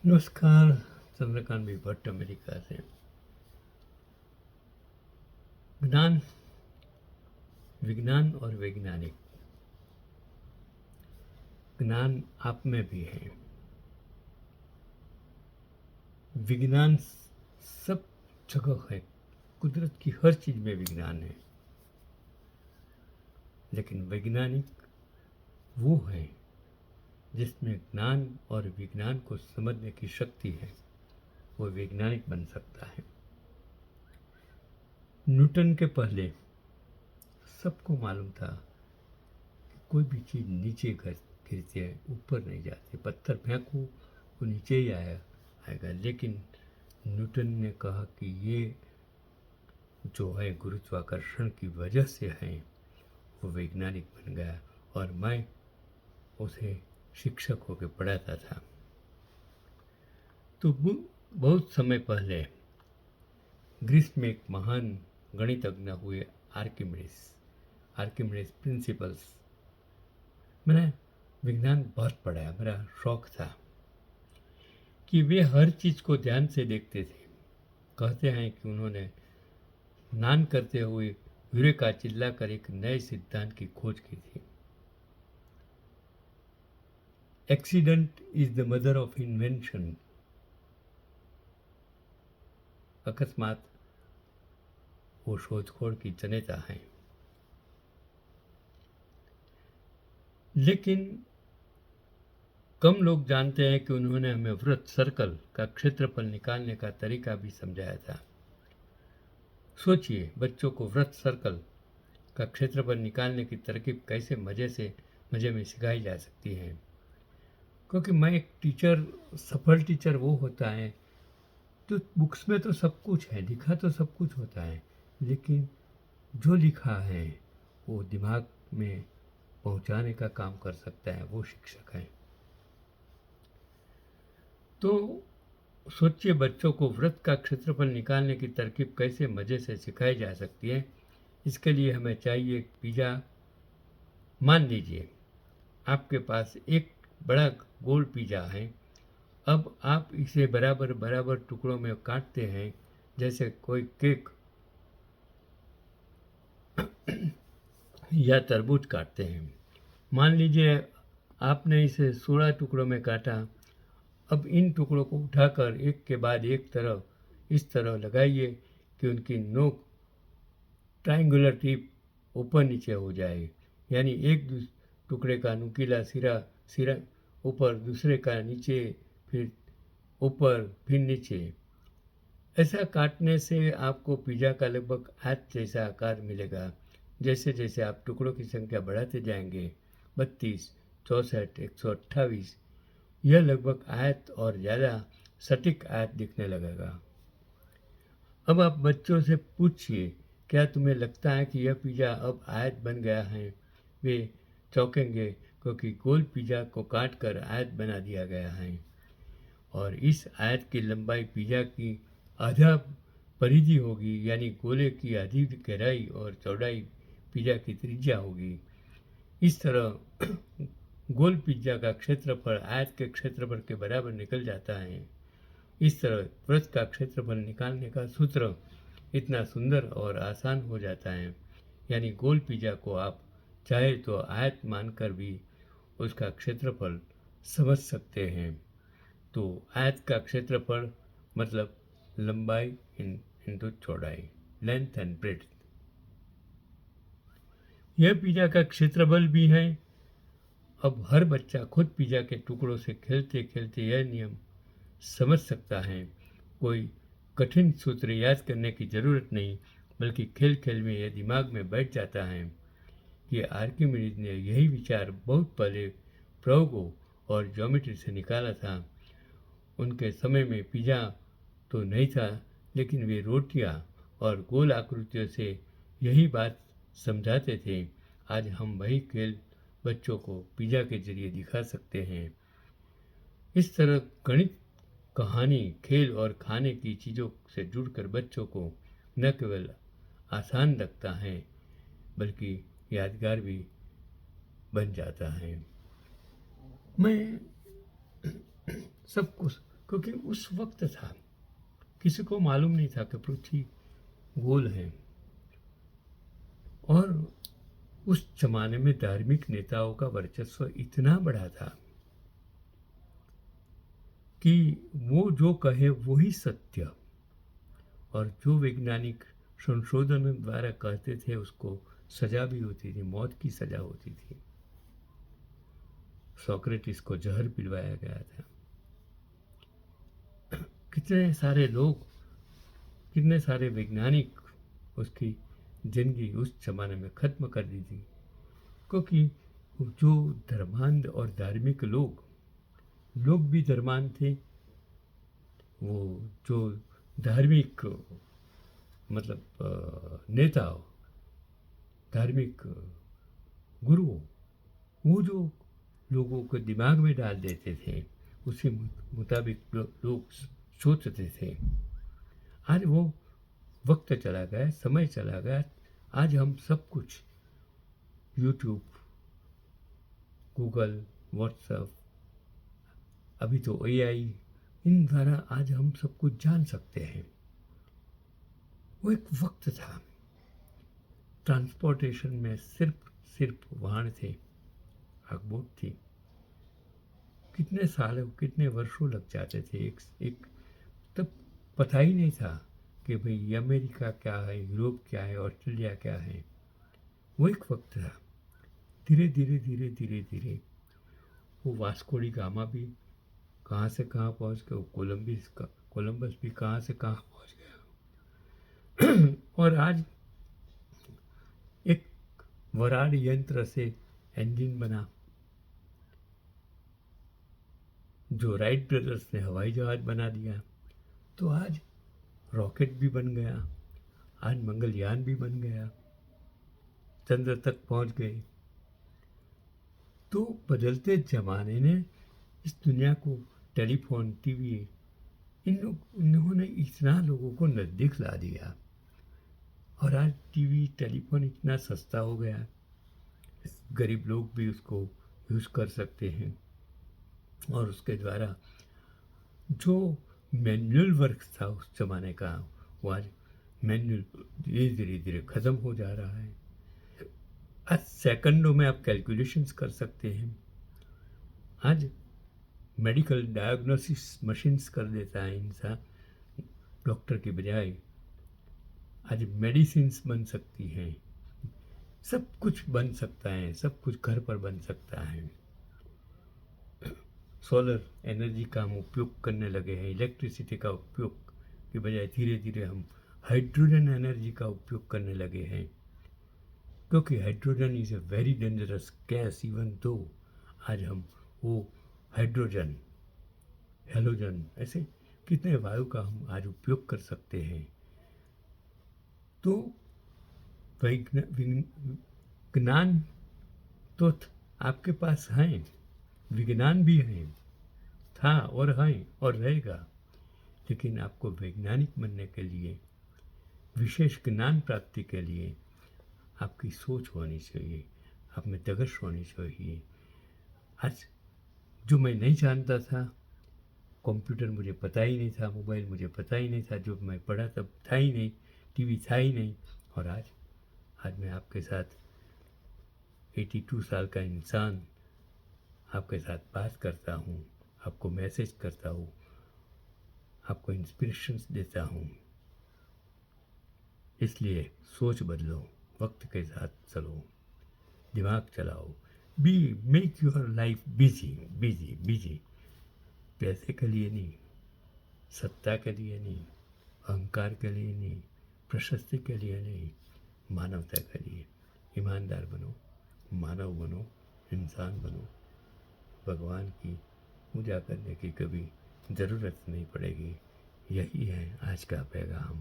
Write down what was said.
नमस्कार। चंद्रकांत भी भट्ट अमेरिका से। ज्ञान, विज्ञान और वैज्ञानिक। ज्ञान आप में भी है। विज्ञान सब जगह है। कुदरत की हर चीज में विज्ञान है। लेकिन वैज्ञानिक वो है जिसमें ज्ञान और विज्ञान को समझने की शक्ति है। वो वैज्ञानिक बन सकता है। न्यूटन के पहले सबको मालूम था कि कोई भी चीज नीचे गिरती है, ऊपर नहीं जाती। पत्थर फेंको वो नीचे ही आएगा। लेकिन न्यूटन ने कहा कि ये जो है गुरुत्वाकर्षण की वजह से है। वो वैज्ञानिक बन गया और मैं उसे शिक्षक होकर पढ़ाता था। तो बहुत समय पहले ग्रीस में एक महान गणितज्ञ हुए आर्किमिडीज प्रिंसिपल्स। मैंने विज्ञान बहुत पढ़ा है। मेरा शौक था कि वे हर चीज को ध्यान से देखते थे। कहते हैं कि उन्होंने स्नान करते हुए यूरेका चिल्लाकर एक नए सिद्धांत की खोज की थी। Accident is the mother of invention. अकस्मात वो शोधखोड़ की जनेता है। लेकिन कम लोग जानते हैं कि उन्होंने हमें वृत्त सर्कल का क्षेत्रफल निकालने का तरीका भी समझाया था। सोचिए, बच्चों को वृत्त सर्कल का क्षेत्रफल निकालने की तरकीब कैसे मजे में सिखाई जा सकती है। क्योंकि मैं एक टीचर, सफल टीचर वो होता है तो बुक्स में तो सब कुछ है, लिखा तो सब कुछ होता है, लेकिन जो लिखा है वो दिमाग में पहुंचाने का काम कर सकता है, वो शिक्षक है। तो सोचिए, बच्चों को वृत्त का क्षेत्रफल निकालने की तरकीब कैसे मजे से सिखाई जा सकती है। इसके लिए हमें चाहिए पिज़्ज़ा। मान लीजिए आपके पास एक बड़ा गोल पिज़्ज़ा है। अब आप इसे बराबर बराबर टुकड़ों में काटते हैं, जैसे कोई केक या तरबूज काटते हैं। मान लीजिए आपने इसे 16 टुकड़ों में काटा। अब इन टुकड़ों को उठाकर एक के बाद एक तरफ इस तरह लगाइए कि उनकी नोक ट्रायंगुलर टिप ऊपर नीचे हो जाए। यानी एक टुकड़े का नुकीला सिरा ऊपर, दूसरे का नीचे, फिर ऊपर, फिर नीचे। ऐसा काटने से आपको पिज़्ज़ा का लगभग आयत जैसा आकार मिलेगा। जैसे जैसे आप टुकड़ों की संख्या बढ़ाते जाएंगे, 32, 64, 128, यह लगभग आयत और ज़्यादा सटीक आयत दिखने लगेगा। अब आप बच्चों से पूछिए, क्या तुम्हें लगता है कि यह पिज़्ज़ा अब आयत बन गया है? वे चौंकेंगे, क्योंकि गोल पिज़्ज़ा को काट कर आयत बना दिया गया है और इस आयत की लंबाई पिज़्ज़ा की आधा परिधि होगी। यानी गोले की आधी गहराई और चौड़ाई पिज़्ज़ा की त्रिज्या होगी। इस तरह गोल पिज़्ज़ा का क्षेत्रफल आयत के क्षेत्रफल के बराबर निकल जाता है। इस तरह वृत्त का क्षेत्रफल निकालने का सूत्र इतना सुंदर और आसान हो जाता है। यानी गोल पिज़्ज़ा को आप चाहे तो आयत मानकर भी उसका क्षेत्रफल समझ सकते हैं। तो आयत का क्षेत्रफल मतलब लंबाई इंटू चौड़ाई, लेंथ एंड ब्रेड्थ। यह पिज़्ज़ा का क्षेत्रफल भी है। अब हर बच्चा खुद पिज़्ज़ा के टुकड़ों से खेलते खेलते यह नियम समझ सकता है। कोई कठिन सूत्र याद करने की ज़रूरत नहीं, बल्कि खेल खेल में यह दिमाग में बैठ जाता है कि आर्किमिडीज ने यही विचार बहुत पहले प्रयोगों और ज्योमेट्री से निकाला था। उनके समय में पिज़्ज़ा तो नहीं था, लेकिन वे रोटियां और गोल आकृतियों से यही बात समझाते थे। आज हम वही खेल बच्चों को पिज़्ज़ा के जरिए दिखा सकते हैं। इस तरह गणित, कहानी, खेल और खाने की चीज़ों से जुड़कर बच्चों को न केवल आसान लगता है, बल्कि यादगार भी बन जाता है। मैं सबको क्योंकि उस वक्त था, किसी को मालूम नहीं था कि पृथ्वी गोल है। और उस जमाने में धार्मिक नेताओं का वर्चस्व इतना बड़ा था कि वो जो कहे वही सत्य, और जो वैज्ञानिक संशोधन द्वारा कहते थे उसको सजा भी होती थी, मौत की सजा होती थी। सोक्रेटिस को जहर पिलवाया गया था। कितने सारे लोग, कितने सारे वैज्ञानिक उसकी जिंदगी उस जमाने में ख़त्म कर दी थी, क्योंकि जो धर्मांध और धार्मिक लोग भी धर्मांध थे। वो जो धार्मिक मतलब नेता, धार्मिक गुरु, वो जो लोगों को दिमाग में डाल देते थे उसी मुताबिक लोग सोचते थे। आज वो वक्त चला गया, समय चला गया। आज हम सब कुछ यूट्यूब, गूगल, व्हाट्सएप, अभी तो एआई, इन द्वारा आज हम सब कुछ जान सकते हैं। वो एक वक्त था, ट्रांसपोर्टेशन में सिर्फ वाहन थे, अखबार थी। कितने सालों, कितने वर्षों लग जाते थे एक तब पता ही नहीं था कि भाई अमेरिका क्या है, यूरोप क्या है, ऑस्ट्रेलिया क्या है। वो एक वक्त था। धीरे धीरे धीरे धीरे धीरे वो वास्को डी गामा भी कहाँ से कहाँ पहुँच गया, कोलंबस भी कहाँ से कहाँ पहुँच गया। और आज एक वराड यंत्र से इंजन बना, जो राइट ब्रदर्स ने हवाई जहाज बना दिया, तो आज रॉकेट भी बन गया, आज मंगलयान भी बन गया, चंद्र तक पहुंच गए। तो बदलते ज़माने ने इस दुनिया को, टेलीफोन, टीवी, इन्होंने इतना लोगों को नज़दीक ला दिया। और आज टीवी, टेलीफोन इतना सस्ता हो गया, गरीब लोग भी उसको यूज़ कर सकते हैं। और उसके द्वारा जो मैनुअल वर्क था उस ज़माने का, वो आज मैनुअल धीरे धीरे धीरे ख़त्म हो जा रहा है। आज सेकंडों में आप कैलकुलेशंस कर सकते हैं। आज मेडिकल डायग्नोसिस मशीन्स कर देता है इंसान, डॉक्टर की बजाय। आज मेडिसिन्स बन सकती हैं, सब कुछ बन सकता है, सब कुछ घर पर बन सकता है। सोलर एनर्जी का हम उपयोग करने लगे हैं। इलेक्ट्रिसिटी का उपयोग की बजाय धीरे धीरे हम हाइड्रोजन एनर्जी का उपयोग करने लगे हैं, क्योंकि hydrogen is a very dangerous gas. Even though आज हम वो हाइड्रोजन, हेलोजन, ऐसे कितने वायु का हम आज उपयोग कर सकते हैं। तो विज्ञान तो आपके पास हैं, विज्ञान भी है, था और है और रहेगा। लेकिन आपको वैज्ञानिक बनने के लिए, विशेष ज्ञान प्राप्ति के लिए आपकी सोच होनी चाहिए, आप में दगश होनी चाहिए। आज जो मैं नहीं जानता था, कंप्यूटर मुझे पता ही नहीं था, मोबाइल मुझे पता ही नहीं था, जो मैं पढ़ा तब था ही नहीं, टीवी था ही नहीं। और आज मैं आपके साथ 82 साल का इंसान आपके साथ बात करता हूँ, आपको मैसेज करता हूँ, आपको इंस्पिरेशंस देता हूँ। इसलिए सोच बदलो, वक्त के साथ चलो, दिमाग चलाओ, make your life busy busy busy. पैसे के लिए नहीं, सत्ता के लिए नहीं, अहंकार के लिए नहीं, प्रशस्ति के लिए नहीं, मानवता के लिए। ईमानदार बनो, मानव बनो, इंसान बनो। भगवान की पूजा करने की कभी ज़रूरत नहीं पड़ेगी। यही है आज का पैगाम।